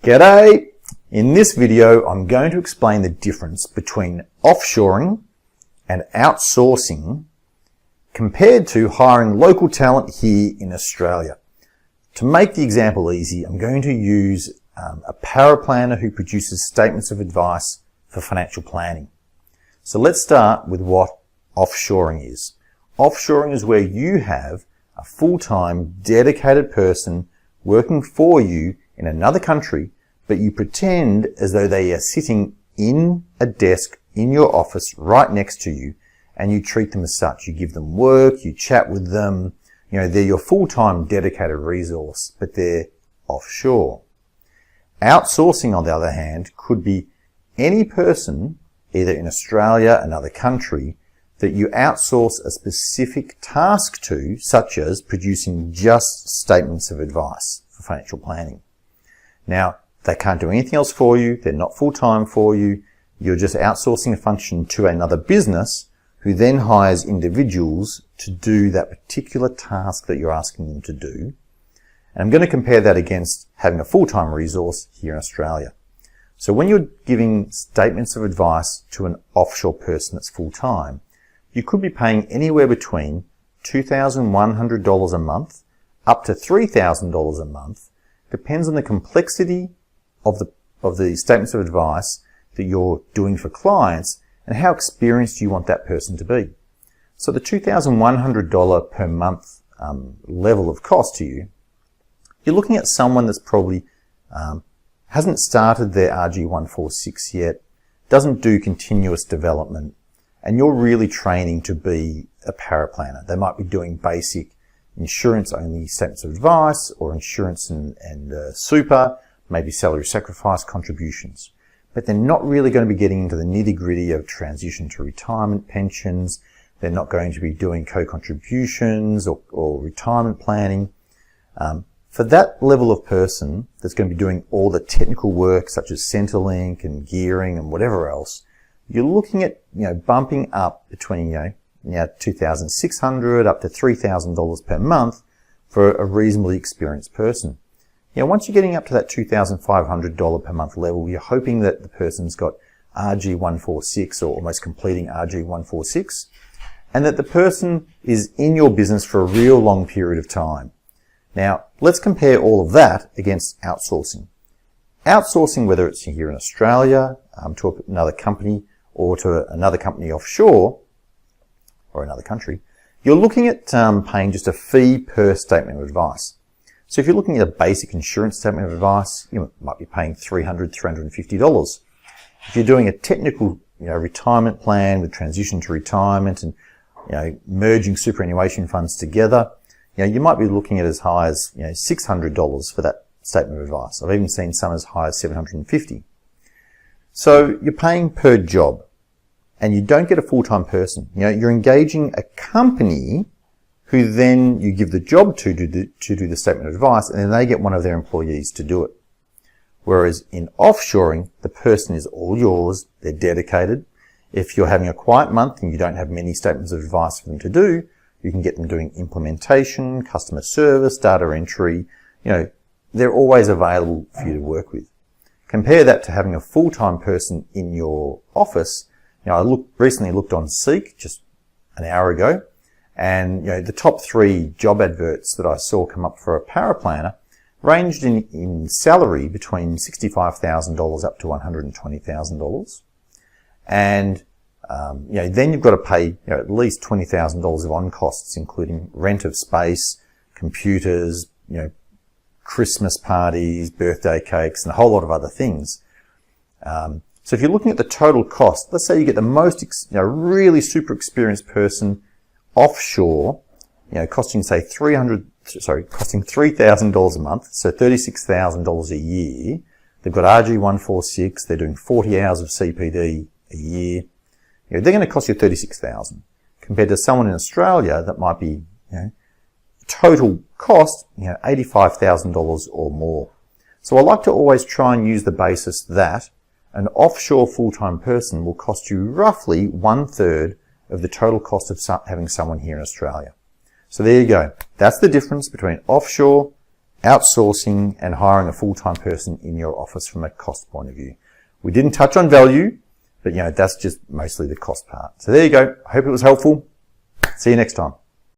G'day! In this video, I'm going to explain the difference between offshoring and outsourcing compared to hiring local talent here in Australia. To make the example easy, I'm going to use a paraplanner who produces statements of advice for financial planning. So let's start with what offshoring is. Offshoring is where you have a full-time, dedicated person working for you in another country, but you pretend as though they are sitting in a desk in your office right next to you, and you treat them as such. You give them work, you chat with them, they're your full-time dedicated resource, but they're offshore. Outsourcing, on the other hand, could be any person, either in Australia, another country, that you outsource a specific task to, such as producing just statements of advice for financial planning. Now, they can't do anything else for you. They're not full-time for you. You're just outsourcing a function to another business who then hires individuals to do that particular task that you're asking them to do. And I'm going to compare that against having a full-time resource here in Australia. So when you're giving statements of advice to an offshore person that's full-time, you could be paying anywhere between $2,100 a month up to $3,000 a month. Depends on the complexity of the statements of advice that you're doing for clients and how experienced you want that person to be. So the $2,100 per month level of cost to you, you're looking at someone that's probably hasn't started their RG146 yet, doesn't do continuous development, and you're really training to be a paraplanner. They might be doing basic insurance-only statements of advice, or insurance and super, maybe salary sacrifice contributions. But they're not really going to be getting into the nitty-gritty of transition to retirement pensions. They're not going to be doing co-contributions or retirement planning. For that level of person that's going to be doing all the technical work such as Centrelink and gearing and whatever else, you're looking at bumping up between $2,600 up to $3,000 per month for a reasonably experienced person. Once you're getting up to that $2,500 per month level, you're hoping that the person's got RG146 or almost completing RG146, and that the person is in your business for a real long period of time. Now, let's compare all of that against outsourcing. Outsourcing, whether it's here in Australia to another company or to another company offshore or another country, you're looking at paying just a fee per statement of advice. So if you're looking at a basic insurance statement of advice, you might be paying $300, $350. If you're doing a technical retirement plan with transition to retirement and merging superannuation funds together, you might be looking at as high as $600 for that statement of advice. I've even seen some as high as $750. So you're paying per job, and you don't get a full-time person. You're engaging a company who then you give the job to do the statement of advice, and then they get one of their employees to do it. Whereas in offshoring, the person is all yours, they're dedicated. If you're having a quiet month and you don't have many statements of advice for them to do, you can get them doing implementation, customer service, data entry. They're always available for you to work with. Compare that to having a full-time person in your office. I recently looked on Seek just an hour ago, and the top 3 job adverts that I saw come up for a paraplanner ranged in salary between $65,000 up to $120,000. And then you've got to pay at least $20,000 of on costs, including rent of space, computers, Christmas parties, birthday cakes, and a whole lot of other things. So if you're looking at the total cost, let's say you get the most really super experienced person offshore, costing say costing $3,000 a month, so $36,000 a year. They've got RG146, they're doing 40 hours of CPD a year. They're going to cost you $36,000 compared to someone in Australia that might be, total cost, $85,000 or more. So I like to always try and use the basis that an offshore full-time person will cost you roughly 1/3 of the total cost of having someone here in Australia. So there you go. That's the difference between offshore outsourcing and hiring a full-time person in your office from a cost point of view. We didn't touch on value, but that's just mostly the cost part. So there you go. I hope it was helpful. See you next time.